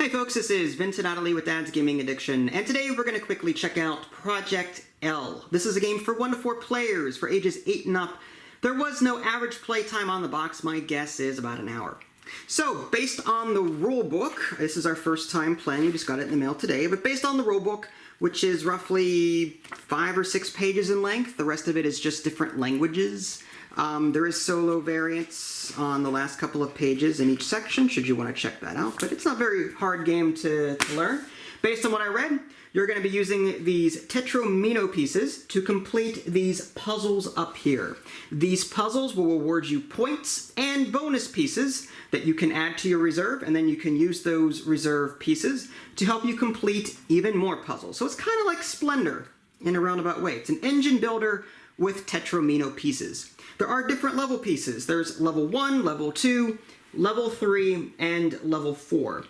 Hey folks, this is Vincent Ottilie with Dad's Gaming Addiction, and today we're going to quickly check out Project L. This is a game for 1 to 4 players for ages 8 and up. There was no average playtime on the box. My guess is about an hour. So, based on the rulebook, this is our first time playing, we just got it in the mail today, but based on the rulebook, which is roughly 5 or 6 pages in length, the rest of it is just different languages. There is solo variants on the last couple of pages in each section, should you want to check that out, but it's not a very hard game to learn. Based on what I read, you're going to be using these tetromino pieces to complete these puzzles up here. These puzzles will award you points and bonus pieces that you can add to your reserve, and then you can use those reserve pieces to help you complete even more puzzles. So it's kind of like Splendor in a roundabout way. It's an engine builder with tetromino pieces. There are different level pieces. There's level 1, level 2, level 3, and level 4.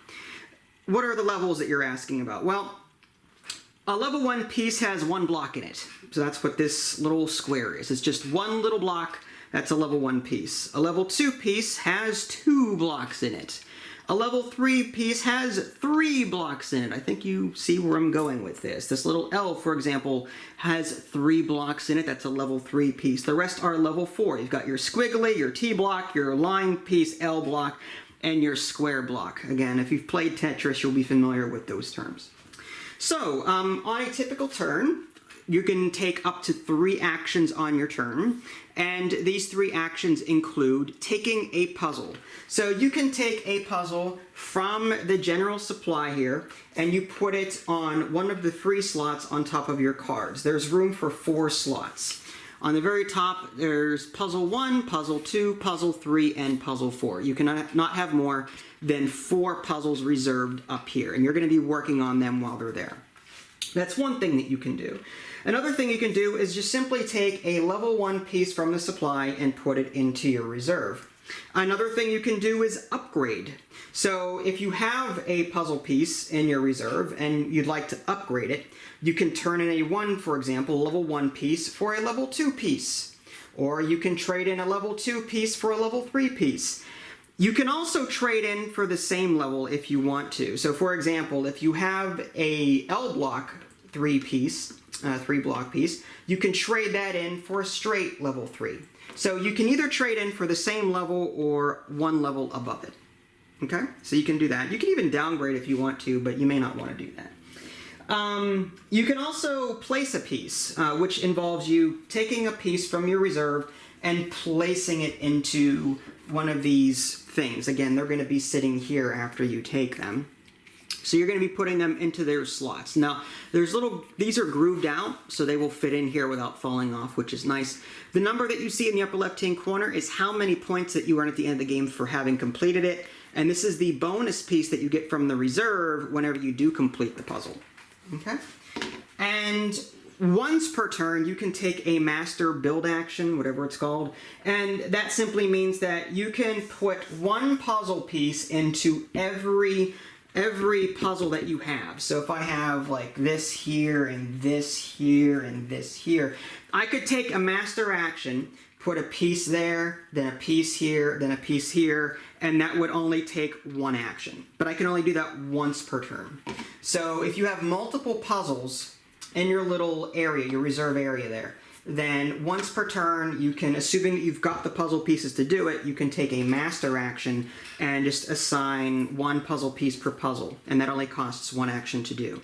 What are the levels that you're asking about? Well, a level 1 piece has 1 block in it. So that's what this little square is. It's just 1 little block. That's a level 1 piece. A level 2 piece has 2 blocks in it. A level 3 piece has 3 blocks in it. I think you see where I'm going with this. This little L, for example, has 3 blocks in it. That's a level 3 piece. The rest are level 4. You've got your squiggly, your T block, your line piece, L block, and your square block. Again, if you've played Tetris, you'll be familiar with those terms. So, on a typical turn, you can take up to 3 actions on your turn, and these 3 actions include taking a puzzle. So you can take a puzzle from the general supply here, and you put it on one of the 3 slots on top of your cards. There's room for 4 slots. On the very top, there's puzzle 1, puzzle 2, puzzle 3, and puzzle 4. You cannot not have more than 4 puzzles reserved up here, and you're going to be working on them while they're there. That's one thing that you can do. Another thing you can do is just simply take a level 1 piece from the supply and put it into your reserve. Another thing you can do is upgrade. So if you have a puzzle piece in your reserve and you'd like to upgrade it, you can turn in a 1, for example, level 1 piece for a level 2 piece. Or you can trade in a level 2 piece for a level 3 piece. You can also trade in for the same level if you want to. So for example, if you have a L block 3 block piece, you can trade that in for a straight level 3. So you can either trade in for the same level or 1 level above it. Okay? So you can do that. You can even downgrade if you want to, but you may not want to do that. You can also place a piece, which involves you taking a piece from your reserve and placing it into one of these things. Again, they're going to be sitting here after you take them. So you're going to be putting them into their slots. Now, these are grooved out, so they will fit in here without falling off, which is nice. The number that you see in the upper left-hand corner is how many points that you earn at the end of the game for having completed it. And this is the bonus piece that you get from the reserve whenever you do complete the puzzle. Okay? And once per turn, you can take a master build action, whatever it's called, and that simply means that you can put 1 puzzle piece into every puzzle that you have. So if I have like this here and this here and this here, I could take a master action, put a piece there, then a piece here, then a piece here, and that would only take 1 action. But I can only do that once per turn. So if you have multiple puzzles in your little area, your reserve area there, then once per turn, you can, assuming that you've got the puzzle pieces to do it, you can take a master action and just assign 1 puzzle piece per puzzle, and that only costs 1 action to do.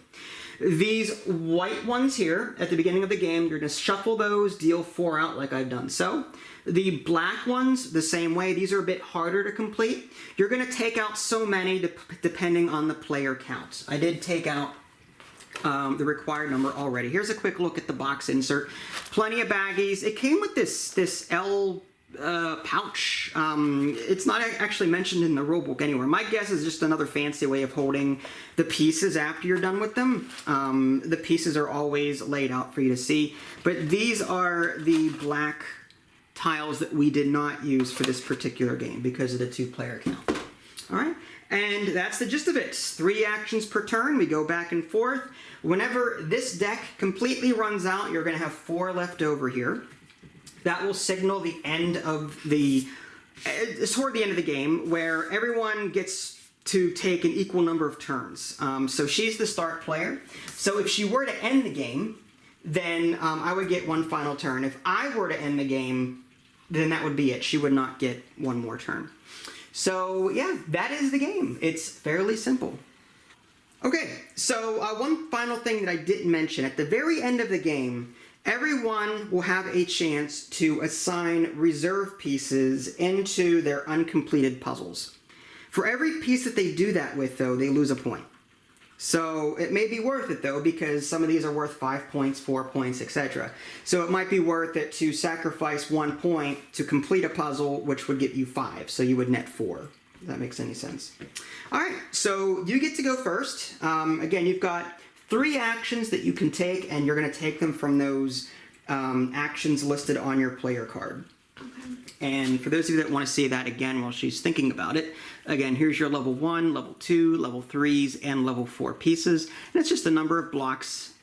These white ones here, at the beginning of the game, you're going to shuffle those, deal 4 out like I've done so. The black ones, the same way. These are a bit harder to complete. You're going to take out so many depending on the player count. I did take out the required number already. Here's a quick look at the box insert. Plenty of baggies. It came with this L pouch. It's not actually mentioned in the rulebook anywhere. My guess is just another fancy way of holding the pieces after you're done with them. The pieces are always laid out for you to see, but these are the black tiles that we did not use for this particular game because of the 2-player count. All right, and that's the gist of it. 3 actions per turn. We go back and forth. Whenever this deck completely runs out, you're going to have 4 left over here. That will signal the end of the, it's toward the end of the game, where everyone gets to take an equal number of turns. So she's the start player. So if she were to end the game, then I would get one final turn. If I were to end the game, then that would be it. She would not get one more turn. So yeah, that is the game. It's fairly simple. Okay, so one final thing that I didn't mention. At the very end of the game, everyone will have a chance to assign reserve pieces into their uncompleted puzzles. For every piece that they do that with, though, they lose a point. So it may be worth it, though, because some of these are worth 5 points, 4 points, etc. So it might be worth it to sacrifice 1 point to complete a puzzle, which would get you 5. So you would net 4. If that makes any sense. All right, so you get to go first. Again, you've got 3 actions that you can take, and you're going to take them from those actions listed on your player card. Okay. And for those of you that want to see that again while she's thinking about it, again, here's your level 1, level 2, level 3s, and level 4 pieces. And it's just the number of blocks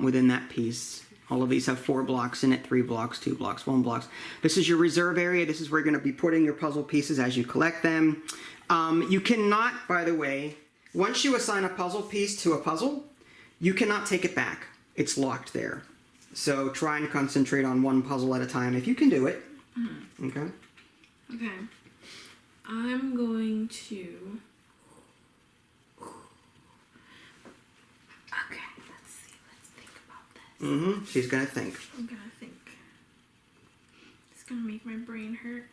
within that piece. All of these have 4 blocks in it, 3 blocks, 2 blocks, 1 block. This is your reserve area. This is where you're going to be putting your puzzle pieces as you collect them. You cannot, by the way, once you assign a puzzle piece to a puzzle, you cannot take it back. It's locked there. So try and concentrate on one puzzle at a time if you can do it. Mm-hmm. Okay. Okay. I'm going to... Okay, let's see. Let's think about this. Mm-hmm. She's gonna think. I'm gonna think. It's gonna make my brain hurt.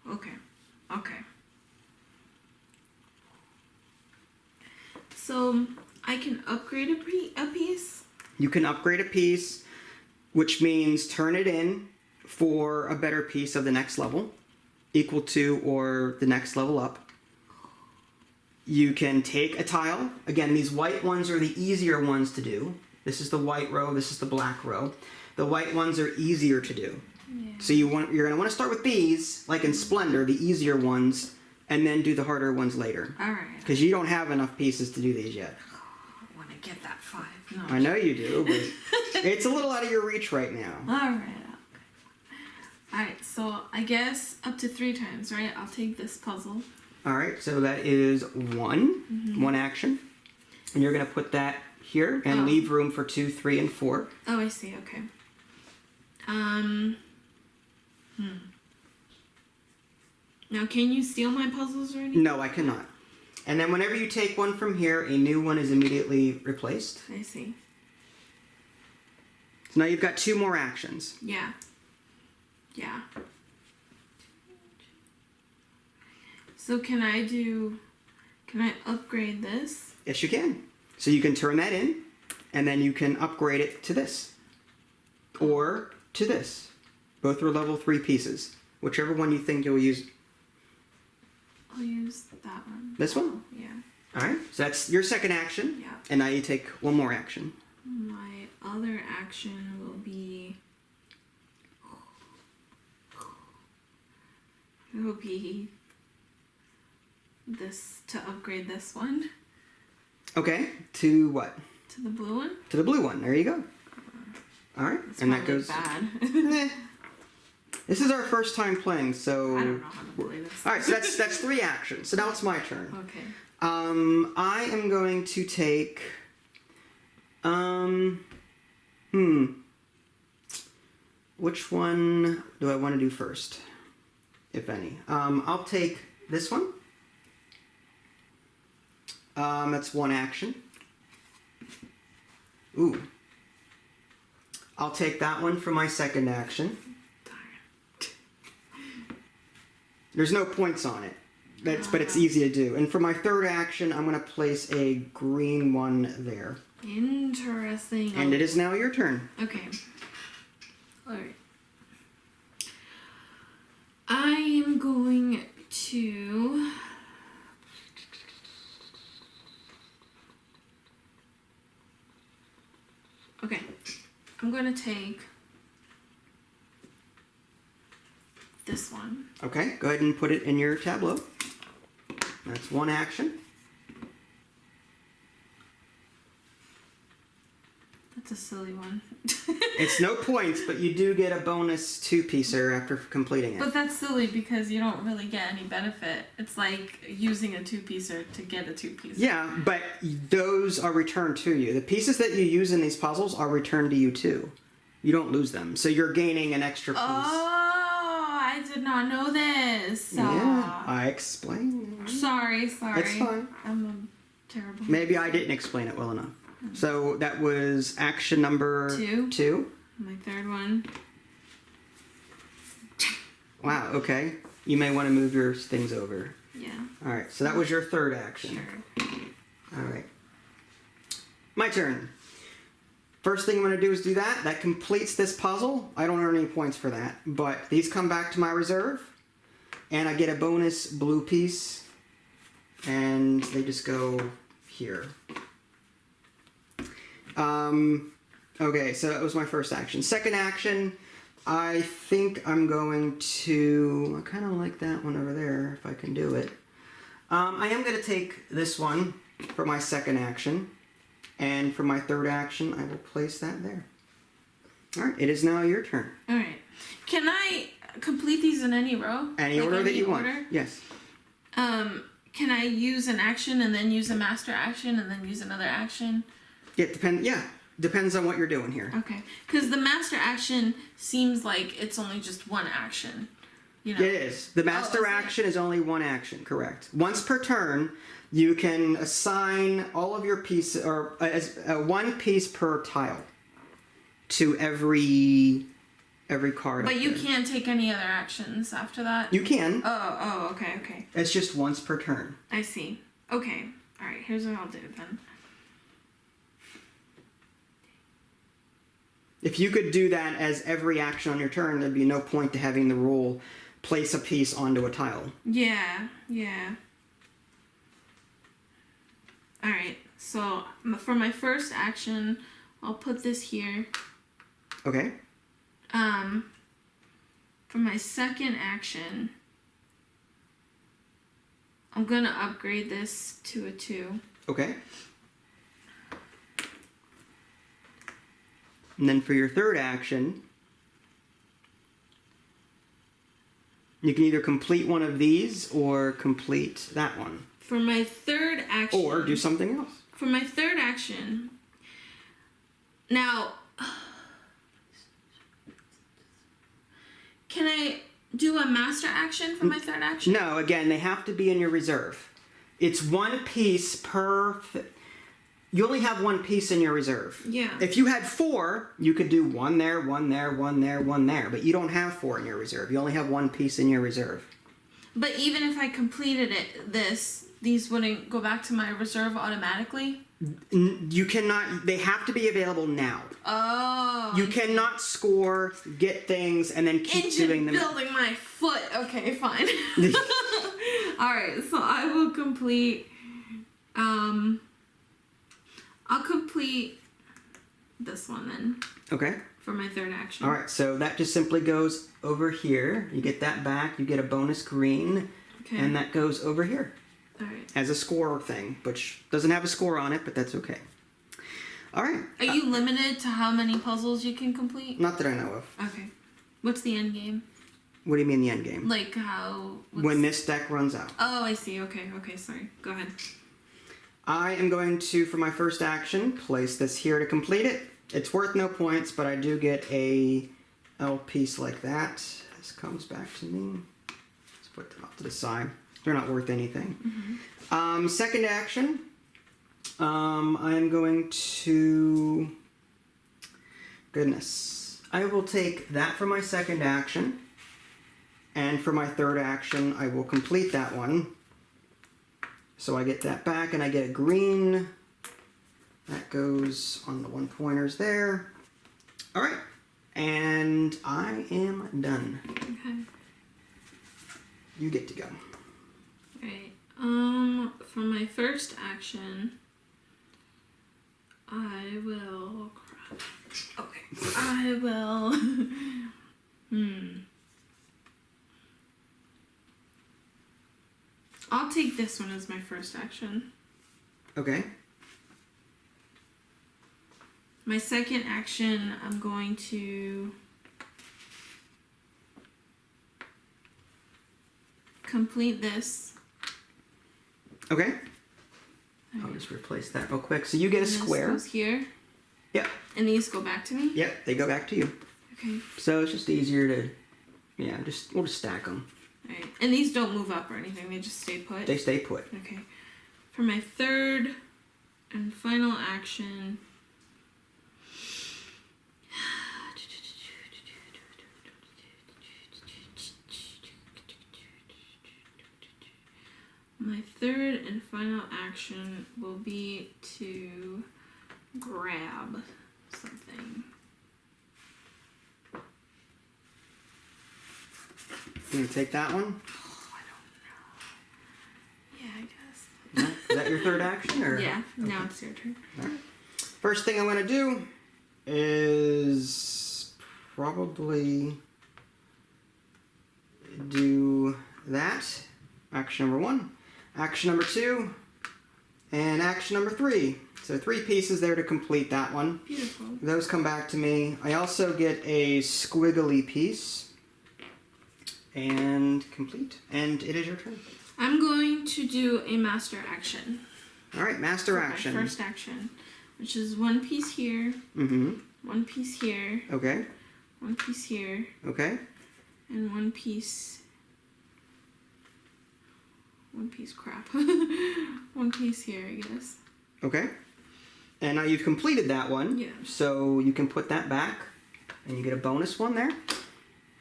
Okay. Okay. So I can upgrade a piece? You can upgrade a piece, which means turn it in for a better piece of the next level, equal to or the next level up. You can take a tile. Again, these white ones are the easier ones to do. This is the white row, this is the black row. The white ones are easier to do. Yeah. So you're going to want to start with these, like in Splendor, the easier ones, and then do the harder ones later. All right. Because you don't have enough pieces to do these yet. I want to get that 5. No, I know you do, but it's a little out of your reach right now. All right. Okay. All right. So I guess up to 3 times, right? I'll take this puzzle. All right. So that is 1 action, and you're going to put that here and leave room for 2, 3, and 4. Oh, I see. Okay. Now, can you steal my puzzles or anything? No, I cannot. And then whenever you take one from here, a new one is immediately replaced. I see. So now you've got 2 more actions. Yeah. Yeah. So can I upgrade this? Yes, you can. So you can turn that in, and then you can upgrade it to this. Or to this. Both are level 3 pieces. Whichever one you think you'll use. I'll use that one. This one? Yeah. Alright, so that's your second action. Yeah. And now you take 1 more action. My other action will be... It will be this, to upgrade this one. Okay, to what? To the blue one? To the blue one, there you go. Alright, and that goes... bad. This is our first time playing, so... I don't know how to play this. Alright, so that's 3 actions. So now it's my turn. Okay. I am going to take... Which one do I want to do first? If any. I'll take this one. That's 1 action. Ooh. I'll take that one for my second action. There's no points on it. But it's easy to do. And for my third action, I'm going to place a green one there. Interesting. And it is now your turn. Okay. Alright. I am going to... Okay. I'm going to take this one. Okay, go ahead and put it in your tableau. That's 1 action. That's a silly one. It's no points, but you do get a bonus 2-piecer after completing it. But that's silly because you don't really get any benefit. It's like using a 2-piecer to get a 2-piecer. Yeah, but those are returned to you. The pieces that you use in these puzzles are returned to you too. You don't lose them. So you're gaining an extra piece. Oh, I did not know this. Yeah, I explained. Sorry. It's fine. I'm terrible. Maybe I didn't explain it well enough. So that was action number 2. My third one. Wow, okay. You may want to move your things over. Yeah. Alright, so that was your third action. Sure. Alright. My turn. First thing I'm going to do is do that. That completes this puzzle. I don't earn any points for that. But these come back to my reserve. And I get a bonus blue piece. And they just go here. Okay, so that was my first action. Second action, I think I'm going to... I kind of like that one over there, if I can do it. I am going to take this one for my second action. And for my third action, I will place that there. Alright, it is now your turn. Alright. Can I complete these in any row? Any like order that you order? want. Yes. Can I use an action and then use a master action and then use another action? Depends on what you're doing here. Okay. Because the master action seems like it's only just one action. You know? It is. The master action is only one action, correct. Once per turn, you can assign all of your pieces, or as one piece per tile, to every card. But you can't take any other actions after that? You can. Oh, okay. It's just once per turn. I see. Okay. Alright, here's what I'll do then. If you could do that as every action on your turn, there'd be no point to having the rule place a piece onto a tile. Yeah. Alright, so for my first action, I'll put this here. Okay. For my second action, I'm gonna upgrade this to a 2. Okay. And then for your third action, you can either complete one of these or complete that one. For my third action... Or do something else. For my third action... Now... Can I do a master action for my third action? No, again, they have to be in your reserve. It's one piece per... You only have one piece in your reserve. Yeah. If you had 4, you could do one there, one there, one there, one there. But you don't have 4 in your reserve. You only have one piece in your reserve. But even if I completed these wouldn't go back to my reserve automatically? You cannot... They have to be available now. Oh. You cannot score, get things, and then keep doing them. Building my foot. Okay, fine. Alright, so I will complete... I'll complete this one then. Okay. For my third action. Alright, so that just simply goes over here. You get that back. You get a bonus green. Okay. And that goes over here. Alright. As a score thing, which doesn't have a score on it, but that's okay. Alright. Are you limited to how many puzzles you can complete? Not that I know of. Okay. What's the end game? What do you mean the end game? Like how... When this deck runs out. Oh, I see. Okay, sorry. Go ahead. I am going to, for my first action, place this here to complete it. It's worth no points, but I do get a L piece like that. This comes back to me. Let's put them off to the side. They're not worth anything. Mm-hmm. Second action, I'm going to... Goodness. I will take that for my second action. And for my third action, I will complete that one. So I get that back, and I get a green. That goes on the 1-pointers there. All right. And I am done. Okay. You get to go. Right. For my first action, I will... Crap. Okay. I will... I'll take this one as my first action. Okay. My second action, I'm going to complete this. Okay. I'll just replace that real quick. So you get a square. This goes here. Yep. And these go back to me? Yep, they go back to you. Okay. So it's just easier to, yeah, we'll just stack them. Alright. And these don't move up or anything, they just stay put? They stay put. Okay. For my third and final action, my third and final action will be to grab something. You gonna take that one? Oh, I don't know. Yeah, I guess. No? Is that your third action? Or? Yeah, Okay. now it's your turn. All right. First thing I'm gonna do is probably do that. Action number 1, action number 2, and action number 3. So 3 pieces there to complete that one. Beautiful. Those come back to me. I also get a squiggly piece. And complete. And it is your turn. I'm going to do a master action. All right, master For action. my first action, which is 1 piece here, Mm-hmm. 1 piece here, Okay. 1 piece here, Okay. and 1 piece. 1 piece crap. 1 piece here, I guess. Okay. And now you've completed that one. Yeah. So you can put that back, and you get a bonus one there.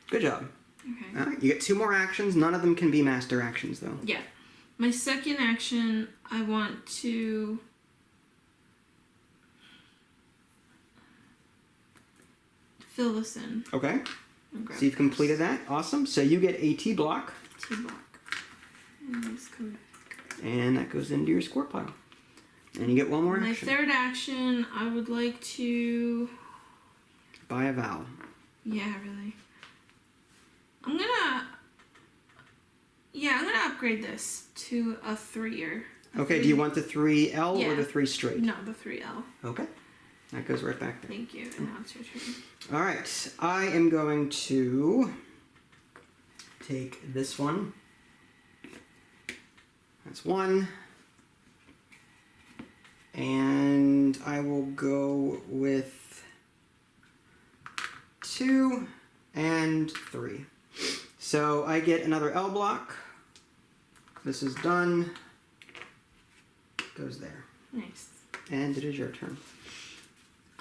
Good job. Okay. All right, you get 2 more actions. None of them can be master actions, though. Yeah. My second action, I want to fill this in. Okay. And grab So you've this completed that. Awesome. So you get a T block, T block. And these come back. and that goes into your score pile. And you get 1 more My action. third action, I would like to. Buy a vowel. Yeah, really. I'm gonna upgrade this to a 3-er. Okay, do you want the 3L or Yeah. the 3 straight? No, the 3L. Okay. That goes right back there. Thank you. And now it's your turn. All right. I am going to take this one. That's 1. And I will go with 2 and 3. So I get another L block. This is done. Goes there. Nice. And it is your turn.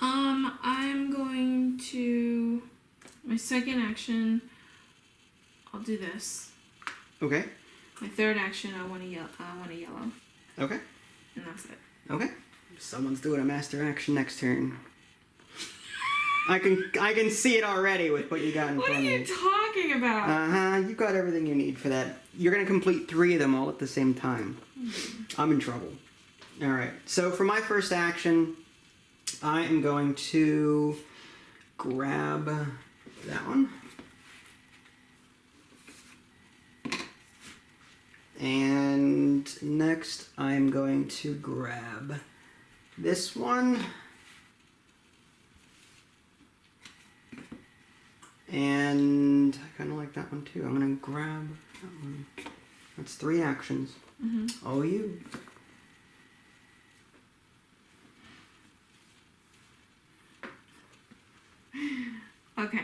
I'm going to my second action. I'll do this. Okay. My third action, I want a yellow, Okay. and that's it. Okay. Someone's doing a master action next turn. I can see it already with what you got in What are front of you you. talking about? You got everything you need for that. You're gonna complete 3 of them all at the same time. I'm in trouble. All right. So for my first action, I am going to grab that one. And next, I'm going to grab this one. And I kind of like that one too. I'm going to grab that one. That's 3 actions. Mm-hmm. All you. Okay.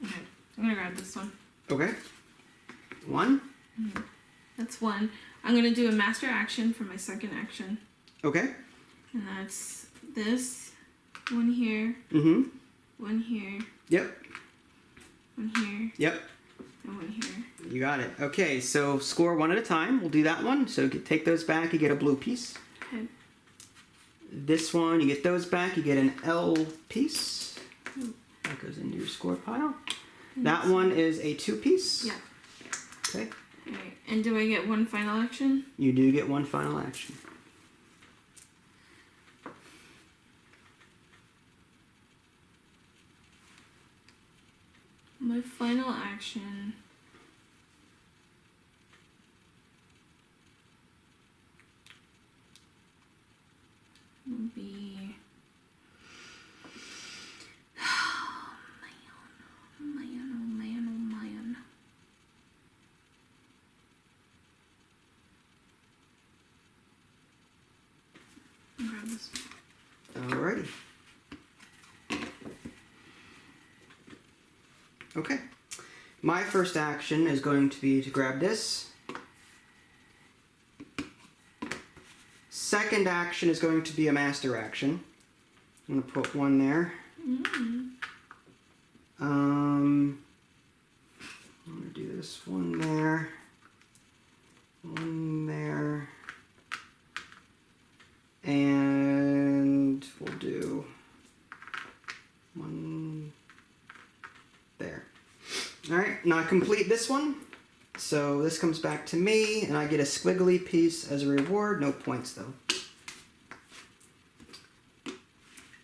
Okay. I'm gonna grab this one. Okay. 1. That's 1. I'm gonna do a master action for my second action. Okay. And that's this. 1 here. Mm-hmm. 1 here. Yep. 1 here. Yep. And 1 here. You got it. Okay, so score 1 at a time. We'll do that one. So take those back. You get a blue piece. Okay. This one, you get those back. You get an L piece. That goes into your score pile. That one is a 2 piece. Yeah. Okay. Alright. And do I get 1 final action? You do get 1 final action. My final action. Alrighty. Okay. My first action is going to be to grab this. Second action is going to be a master action. I'm going to put one there. I'm going to do this one there. One there. And we'll do one there. Alright, now I complete this one. So this comes back to me, and I get a squiggly piece as a reward. No points, though.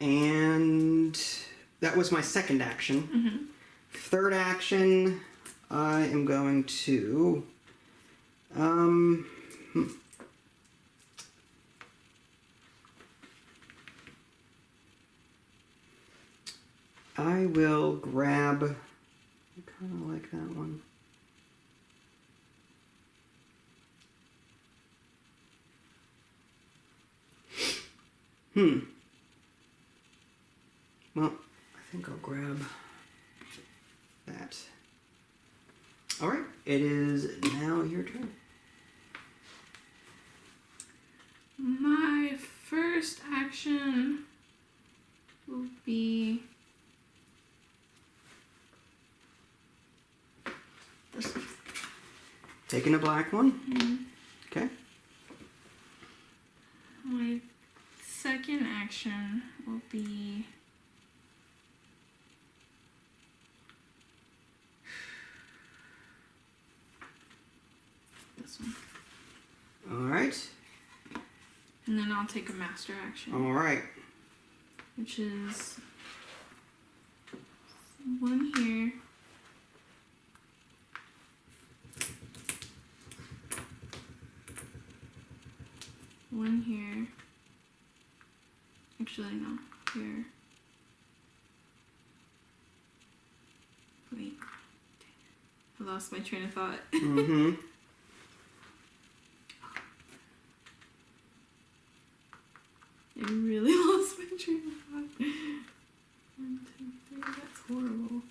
And that was my second action. Third action, I am going to... I will grab... I kind of like that one. Well, I think I'll grab that. Alright, it is now your turn. My first action will be this one. Taking a black one. Okay. My second action will be this one. Alright. And then I'll take a master action. Alright. Which is one here. One here. Actually, no. Here. Wait. I lost my train of thought. I really lost my train of thought. 1, 2, 3. That's horrible.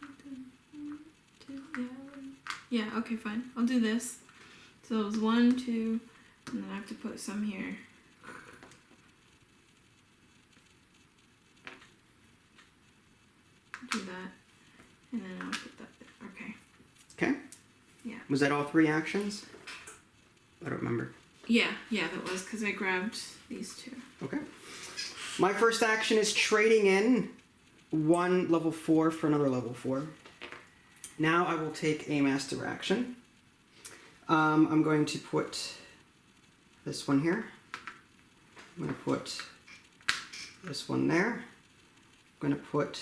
1, 2, yeah, okay, fine. I'll do this. So it was 1, 2, and then I have to put some here. Do that, and then I'll put that there. Okay. Okay. Yeah. Was that all 3 actions? I don't remember. Yeah, that was because I grabbed these 2. Okay. My first action is trading in one level 4 for another level 4. Now I will take a master action. I'm going to put this one here. I'm going to put this one there. I'm going to put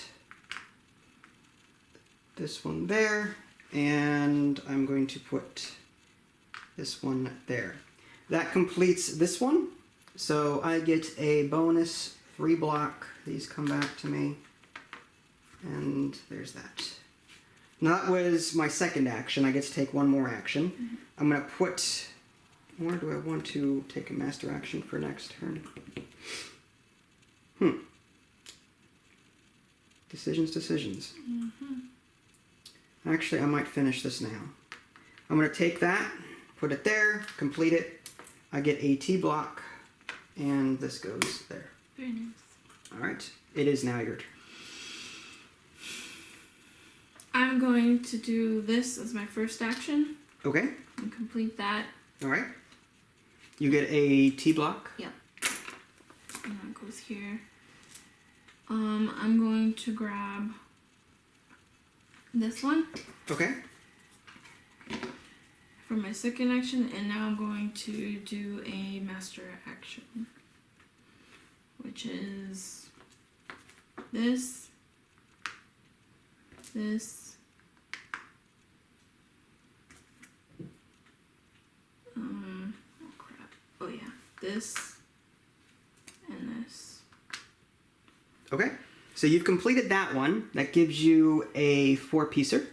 this one there. And I'm going to put this one there. That completes this one. So I get a bonus 3 block. These come back to me. And there's that. Now that was my second action. I get to take one more action. I'm going to put... Where do I want to take a master action for next turn? Decisions. Actually, I might finish this now. I'm going to take that, put it there, complete it. I get a T block, and this goes there. Very nice. Alright, it is now your turn. I'm going to do this as my first action. Okay. And complete that. Alright. You get a T block. Yep. And that goes here. I'm going to grab this one. Okay. For my second action, and now I'm going to do a master action, which is this, oh crap, oh yeah, this, and this. Okay. So you've completed that one. That gives you a 4-piecer.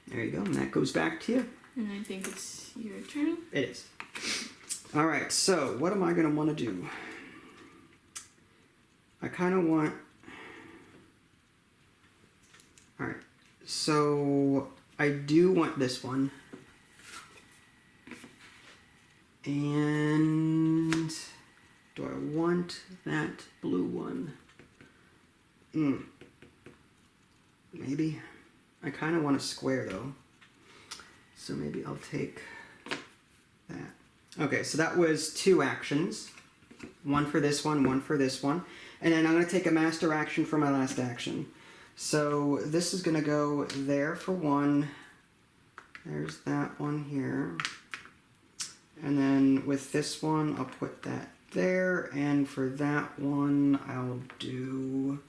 There you go, and that goes back to you. And I think it's your turn. It is. Alright, so what am I going to want to do? I kind of want... Alright, so I do want this one. And do I want that blue one? Maybe. I kind of want a square though. So maybe I'll take that. Okay, so that was 2 actions. One for this one for this one. And then I'm going to take a master action for my last action. So this is going to go there for 1. There's that one here. And then with this one, I'll put that there. And for that one, I'll do...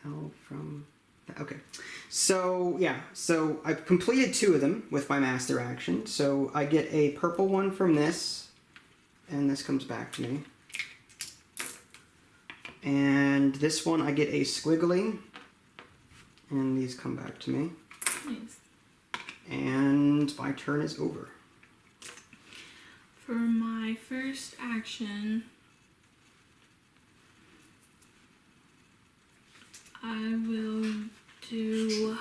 L from... Okay. So, yeah. So I've completed 2 of them with my master action. So I get a purple one from this. And this comes back to me. And this one, I get a squiggly. And these come back to me. Nice. And my turn is over. For my first action, I will do...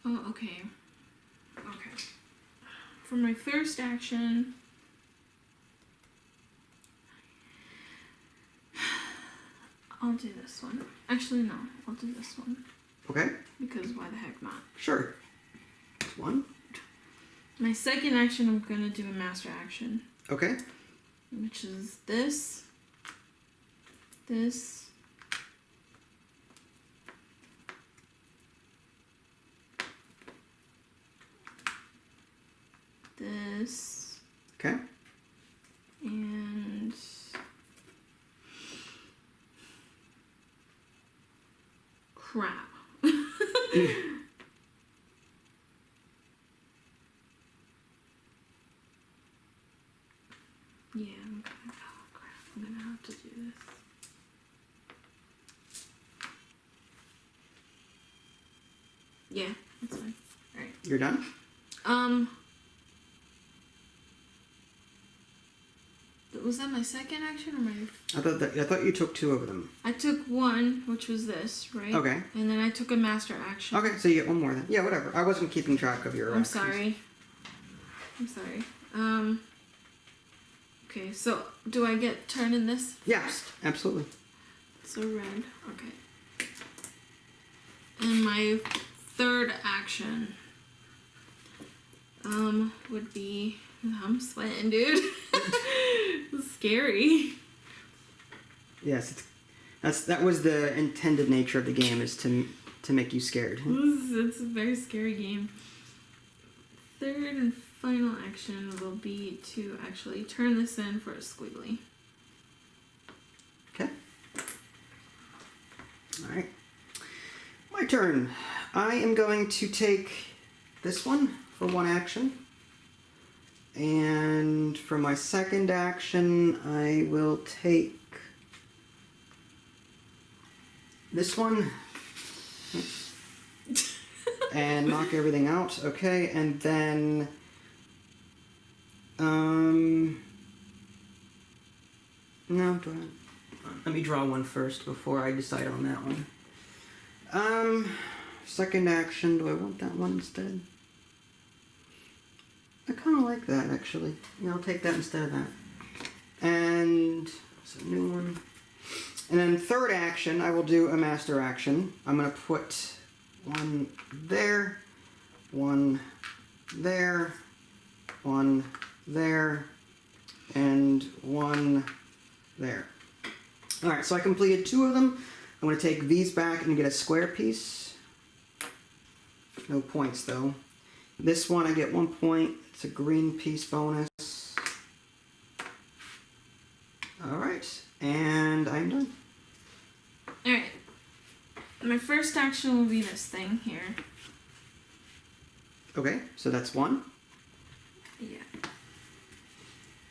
Oh, okay. Okay. For my first action, I'll do this one. Actually, no. I'll do this one. Okay. Because why the heck not? Sure. 1. My second action, I'm going to do a master action. Okay. Which is this. This. This. Okay. And crap. Yeah, I'm gonna have to do this. Yeah, that's fine. Alright. You're done? Was that my second action or my... I thought you took 2 of them. I took 1, which was this, right? Okay. And then I took a master action. Okay, so you get 1 more then. Yeah, whatever. I wasn't keeping track of your I'm actions. sorry. I'm sorry. Okay, so do I get turn in this first? Yeah, absolutely. So red, okay. And my third action would be... I'm sweating, dude. It's scary. Yes, that was the intended nature of the game, is to make you scared. It's a very scary game. Third and final action will be to actually turn this in for a squiggly. Okay. Alright. My turn. I am going to take this one for 1 action. And for my second action, I will take this one and knock everything out. Okay, and then no, let me draw one first before I decide on that one. Second action, do I want that one instead? I kind of like that, actually. Yeah, I'll take that instead of that. And it's a new one. And then third action, I will do a master action. I'm going to put 1 there, 1 there, 1 there, and 1 there. Alright, so I completed 2 of them. I'm going to take these back and get a square piece. No points, though. This one, I get 1 point. It's a green piece bonus. Alright, and I'm done. Alright. My first action will be this thing here. Okay, so that's 1. Yeah.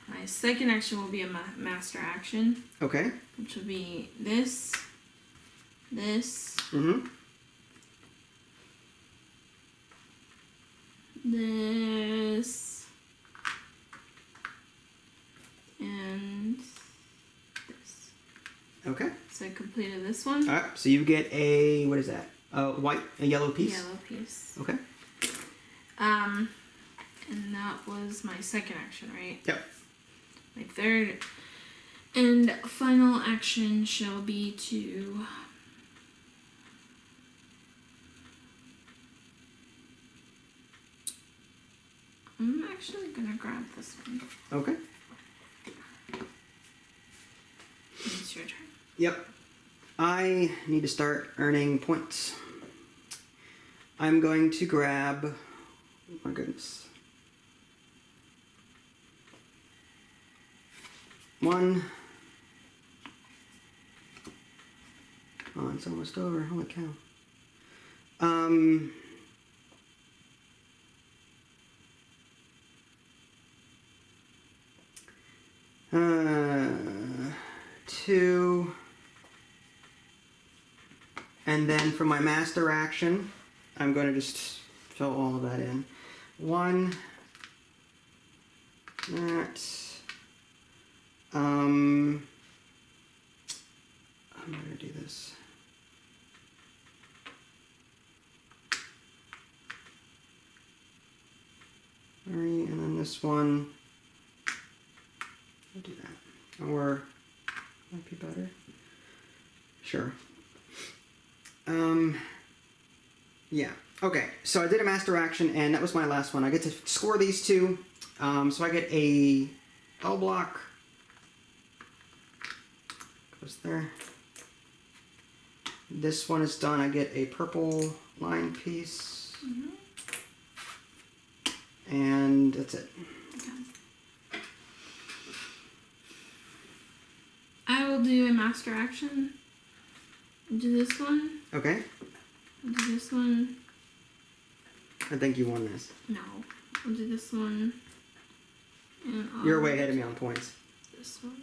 My second action will be a master action. Okay. Which will be this. this, Mm-hmm. this, and this. Okay. So I completed this one. All right. So you get a, what is that? A yellow piece? Yellow piece. Okay. And that was my second action, right? Yep. My third and final action shall be to I'm actually gonna grab this one. Okay. It's your turn. Yep. I need to start earning points. I'm going to grab, oh my goodness. 1. Oh, it's almost over. Holy cow. 2. And then for my master action, I'm going to just fill all of that in. 1. That. I'm going to do this. Alright, and then this one. I'll do that. Or might be better. Sure. Yeah. Okay, so I did a master action, and that was my last one. I get to score these two. So I get a L block. Goes there. This one is done. I get a purple line piece. Mm-hmm. And that's it. Okay. I will do a master action. Do this one. Okay. Do this one. I think you won this. No. I'll do this one. And You're way ahead of me on points. This one.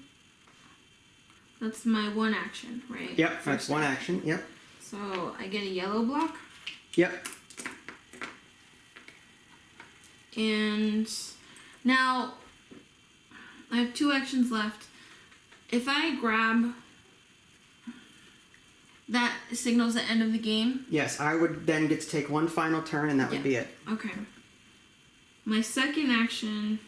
That's my one action, right? Yep, that's one action. Yep. So I get a yellow block. Yep. And now I have 2 actions left. If I grab, that signals the end of the game. Yes, I would then get to take one final turn, and that would be it. Okay. My second action.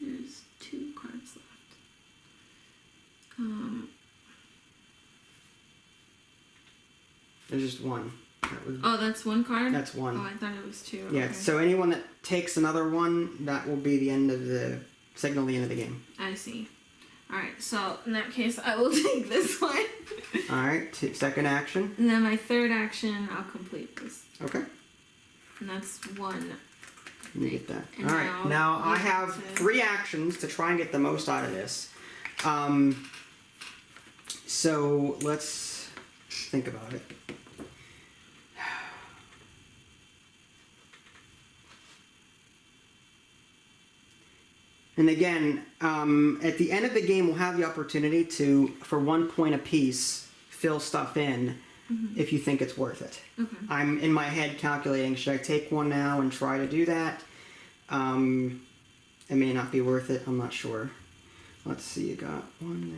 There's 2 cards left. There's just one. That would, Oh, that's 1 card? that's one. Oh, I thought it was 2. Yeah, Okay. so anyone that takes another one, that will be the end of the signal, the end of the game. I see. Alright, so in that case, I will take this one. Alright, second action. And then my third action, I'll complete this. Okay. And that's 1. Let me get that. And Alright, now I you have have to- 3 actions to try and get the most out of this. So let's think about it. And again, at the end of the game, we'll have the opportunity to, for 1 point apiece, fill stuff in if you think it's worth it. Okay. I'm in my head calculating, should I take one now and try to do that? It may not be worth it, I'm not sure. Let's see, you got 1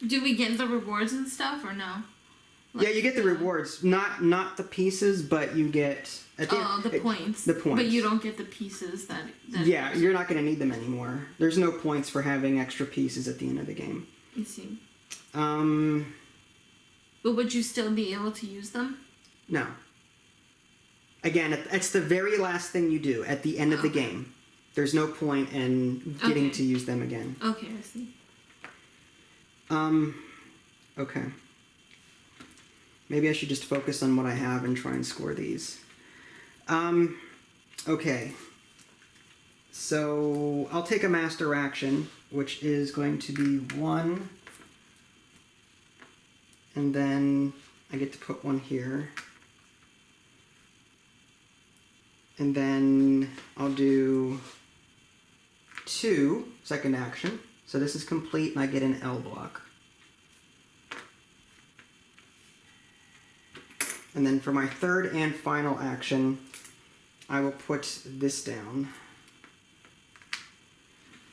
there. Do we get the rewards and stuff or no? Yeah, you get the rewards. Not the pieces, but you get... The points. The points. But you don't get the pieces that Yeah, you're not going to need them anymore. There's no points for having extra pieces at the end of the game. I see. But would you still be able to use them? No. Again, it's the very last thing you do at the end of the game. There's no point in getting to use them again. Okay, I see. Okay. Maybe I should just focus on what I have and try and score these. Okay. So I'll take a master action, which is going to be 1. And then I get to put 1 here. And then I'll do 2, second action. So this is complete, and I get an L block. And then for my third and final action, I will put this down.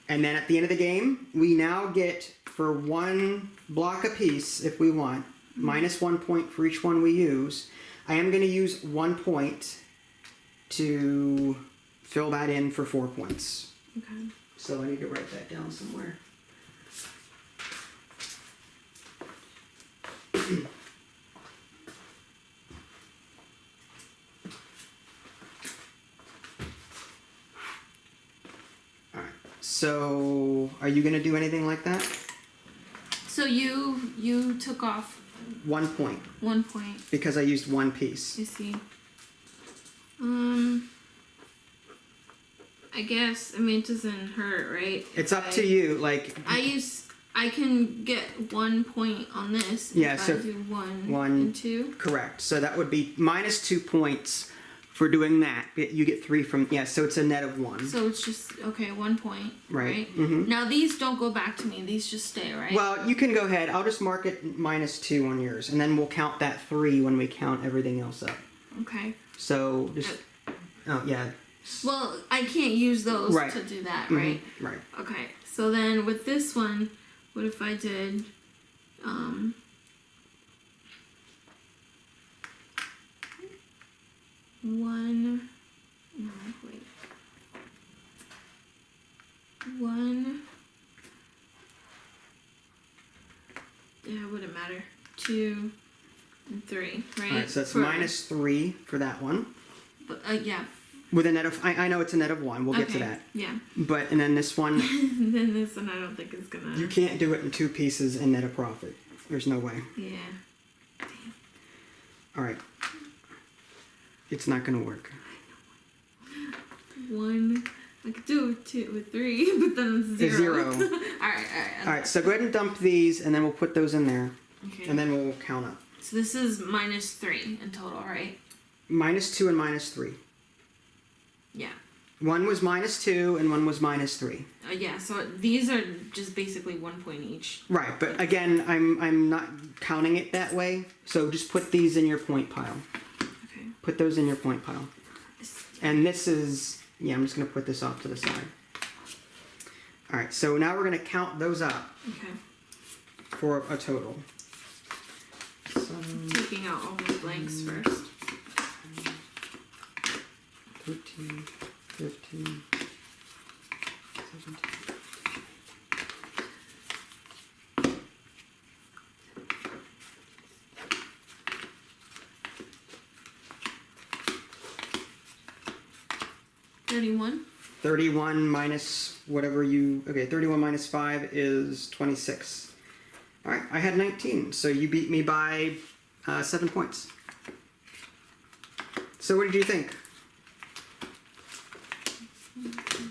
And then at the end of the game, we now get, for one block apiece, if we want, -1 point for each one we use. I am going to use 1 point to fill that in for 4 points. Okay. So I need to write that down somewhere. Alright, so are you going to do anything like that? So you took off 1 point. 1 point. Because I used one piece. You see. I guess, I mean, it doesn't hurt, right? It's up to you, like... I can get 1 point on this Yeah, if so I do one one- and two. Correct. So that would be -2 points for doing that. You get 3 from... Yeah, so it's a net of 1. So it's just, okay, 1 point, Right. right? Mhm. Now these don't go back to me, these just stay, right? Well, you can go ahead. I'll just mark it -2 on yours, and then we'll count that 3 when we count everything else up. Okay. So just... Oh, yeah. Well, I can't use those Right. to do that, Mhm, right? Right. Okay, so then with this one, what if I did, one, no, wait. 1, yeah, it wouldn't matter. 2 and 3, right? Alright, so that's For- -3 for that one. But, yeah. With a net of... I know it's a net of 1. We'll get to Okay, that. Yeah. But, and then this one, And then this one I don't think is gonna. you can't do it in 2 pieces and net a profit. There's no way. Yeah. Alright. It's not going to work. 1. I could do it with 2, with 3, but then it's 0. 0. alright. Alright, so go ahead and dump these, and then we'll put those in there. Okay. And then we'll count up. So this is -3 in total, right? -2 and -3. Yeah. One was -2 and one was -3. Yeah. So these are just basically 1 point each. Right, but again, I'm not counting it that way. So just put these in your point pile. Okay. Put those in your point pile. And this is, yeah, I'm just going to put this off to the side. Alright, so now we're going to count those up Okay. for a total. So, Taking out all the blanks first. 13, 15, 17. $31. 31 minus whatever you... Okay, 31 minus 5 is 26. Alright, I had 19, so you beat me by 7 points. So what did you think?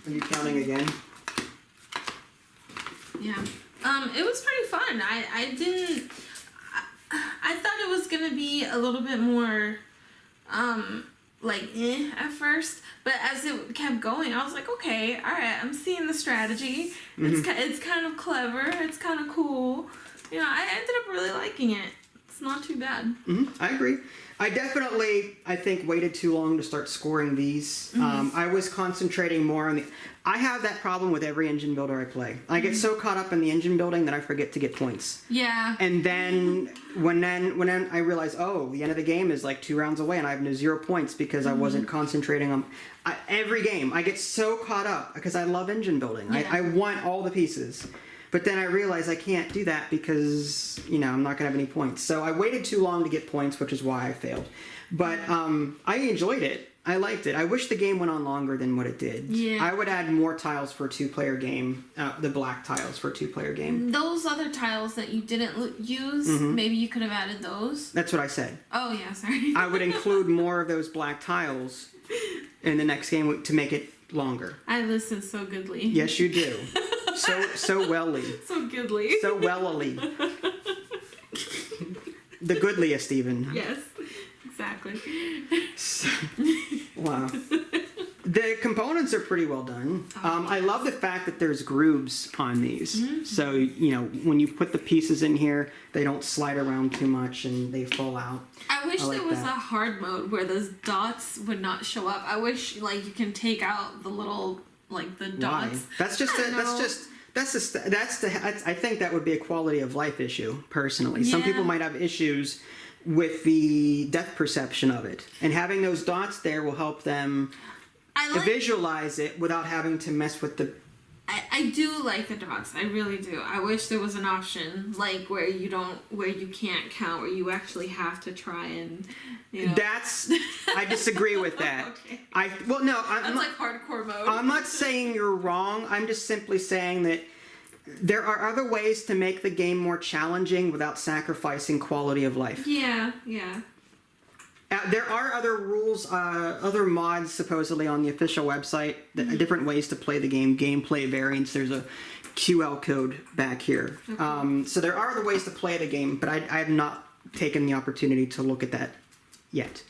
Are you counting again? Yeah. It was pretty fun. I didn't. I thought it was gonna be a little bit more, at first. But as it kept going, I was like, okay, all right, I'm seeing the strategy. It's kind of clever. It's kind of cool. You know, I ended up really liking it. It's not too bad. I agree. I definitely, I think, waited too long to start scoring these. I was concentrating more on the... I have that problem with every engine builder I play. I get so caught up in the engine building that I forget to get points. Yeah. And then when I realize, oh, the end of the game is like 2 rounds away and I have 0 points because I wasn't concentrating on... every game, I get so caught up because I love engine building. Yeah. I want all the pieces. But then I realized I can't do that because, I'm not going to have any points. So I waited too long to get points, which is why I failed. But I enjoyed it. I liked it. I wish the game went on longer than what it did. Yeah. I would add more tiles for a 2-player game, the black tiles for a 2-player game. Those other tiles that you didn't use, maybe you could have added those. That's what I said. Oh, yeah, sorry. I would include more of those black tiles in the next game to make it longer. I listen so goodly. Yes, you do. So welly. So goodly. So wellily. The goodliest even. Yes, exactly. Wow. The components are pretty well done. I love the fact that there's grooves on these. So, you know, when you put the pieces in here, they don't slide around too much and they fall out. I wish like there was that. a hard mode where those dots would not show up. I wish, like, you can take out the little, like, the dots. Why? That's just I think that would be a quality of life issue, personally. Some Yeah. people might have issues with the depth perception of it. And having those dots there will help them visualize it without having to mess with the... I do like the dots. I really do. I wish there was an option like where you can't count, where you actually have to try and, you know. I disagree with that. Okay. That's like hardcore mode. I'm not saying you're wrong. I'm just simply saying that there are other ways to make the game more challenging without sacrificing quality of life. Yeah. There are other rules, other mods supposedly on the official website, different ways to play the game, gameplay variants. There's a QL code back here. Okay. So there are other ways to play the game, but I have not taken the opportunity to look at that yet.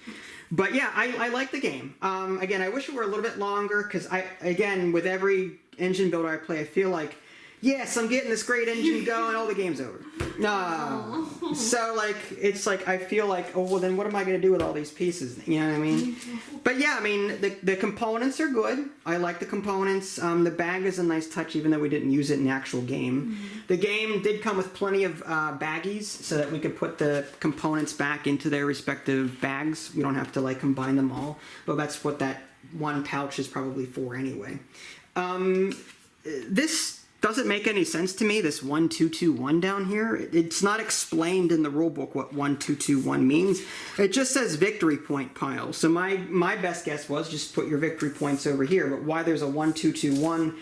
But yeah, I like the game. Again, I wish it were a little bit longer because with every engine builder I play, I feel like, yes, I'm getting this great engine going, all the game's over. No. So, like, it's like, I feel like, oh, well, then what am I going to do with all these pieces? You know what I mean? But yeah, I mean, the components are good. I like the components. The bag is a nice touch, even though we didn't use it in the actual game. The game did come with plenty of baggies so that we could put the components back into their respective bags. We don't have to, like, combine them all. But that's what that one pouch is probably for anyway. This doesn't make any sense to me, this 1221 down here. It's not explained in the rulebook what 1221 means. It just says victory point pile. So my best guess was just put your victory points over here. But why there's a 1221,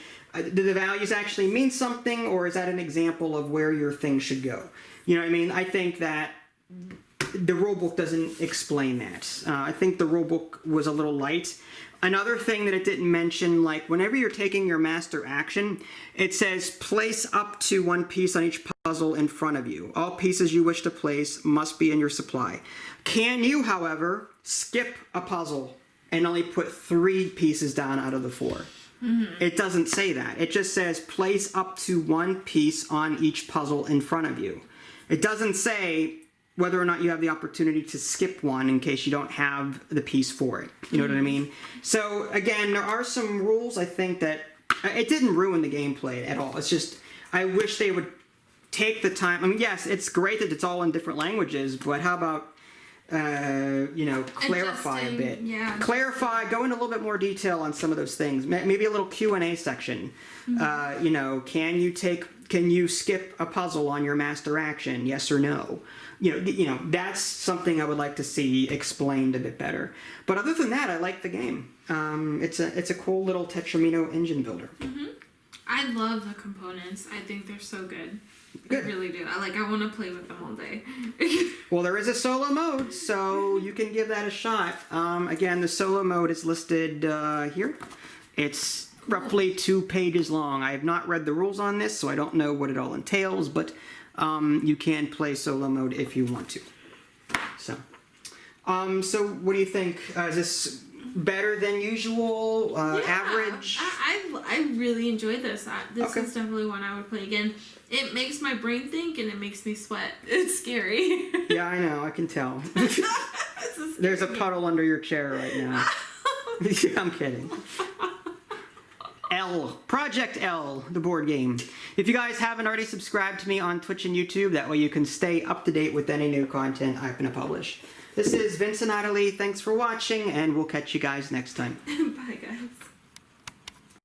do the values actually mean something, or is that an example of where your thing should go? You know what I mean? I think that the rulebook doesn't explain that. I think the rulebook was a little light. Another thing that it didn't mention, like whenever you're taking your master action, it says place up to one piece on each puzzle in front of you. All pieces you wish to place must be in your supply. Can you, however, skip a puzzle and only put 3 pieces down out of the 4? It doesn't say that. It just says place up to one piece on each puzzle in front of you. It doesn't say whether or not you have the opportunity to skip one in case you don't have the piece for it. You know what I mean? So, again, there are some rules, I think, that... It didn't ruin the gameplay at all. It's just, I wish they would take the time... I mean, yes, it's great that it's all in different languages, but how about, clarify a bit? Yeah. Clarify, go into a little bit more detail on some of those things. Maybe a little Q&A section. Can you skip a puzzle on your master action? Yes or no? That's something I would like to see explained a bit better. But other than that, I like the game. It's a cool little Tetramino engine builder. I love the components. I think they're so good. I really do. I want to play with them all day. Well, there is a solo mode, so you can give that a shot. Again, the solo mode is listed here. It's roughly 2 pages long. I have not read the rules on this, so I don't know what it all entails, but you can play solo mode if you want to. So what do you think? Is this better than usual? Average? I really enjoyed this. This Okay. is definitely one I would play again. It makes my brain think and it makes me sweat. It's scary. Yeah, I know. I can tell. There's a puddle under your chair right now. I'm kidding. Project L, the board game. If you guys haven't already subscribed to me on Twitch and YouTube, that way you can stay up to date with any new content I'm going to publish. This is Vince and Natalie. Thanks for watching, and we'll catch you guys next time. Bye, guys.